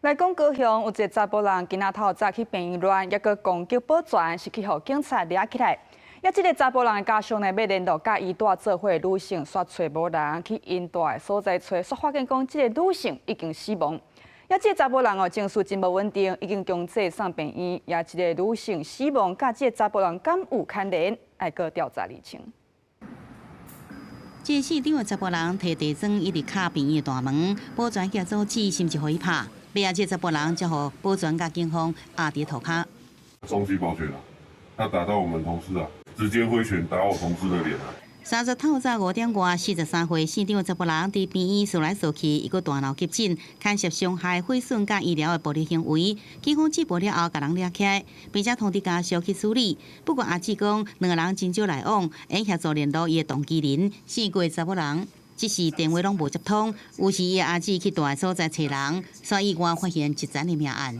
来讲高雄有一个查甫人，今仔透早去病院乱，抑个公救保全，是去互警察抓起来。也即个查甫人的家属呢，要联络甲伊住做伙女性，煞找无人，去因住的所在找，煞发现讲即个女性已经死亡。也即个查甫人哦，情绪真无稳定，已经将这送病院。也即个女性死亡，甲即个查甫人敢有牵连？爱个调查厘清。这市场的查甫人摕地砖一直敲病院的大门，保全协阻止，甚至互伊拍。尾仔这查甫人才互保全甲警方压伫涂骹。中气保全啊，他打到我们同事啊，直接挥拳打我同事的脸啊。30透早5点外，43岁市场的查甫人伫病院扫来扫去，伊个大脑急诊，牵涉伤害、毁损甲医疗的暴力行为。警方缉捕了后，甲人抓起来，并且通知家属去处理。不过阿志讲，两个人真少来往，会协助联络伊的动机人，4个查某人。只是电话拢无接通，有时伊阿姊去住的所在找人，所以意外发现一桩的命案。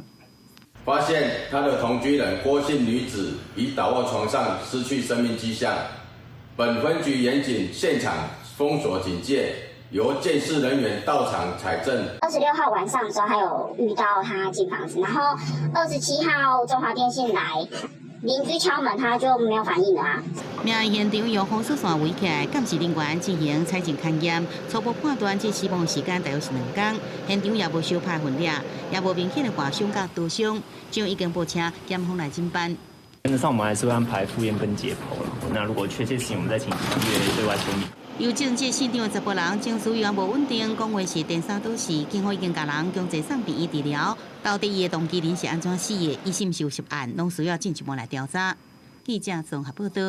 发现他的同居人郭姓女子已倒卧床上，失去生命迹象。本分局严谨现场封锁警戒，由监视人员到场采证。26号晚上的时候，还有遇到他进房子，然后27号中华电信来。邻居敲门，他就没有反应了啊。命案现场用风速线围起来，监视人员进行采证勘验，初步判断这死亡时间大约是2天。现场也无受拍分裂，也无明显的划伤甲刀伤，就已经拨车检方来侦办。原则上，我们还是会安排复验跟解剖了。那如果确切性，我们再请警方对外说明。由证这市场的查甫人情绪也无稳定，讲话是颠三倒四，警方已经甲人强制送病院治疗。到底伊的动机人是安怎死的，伊是毋是有涉案，拢需要进一步来调查。记者综合报道。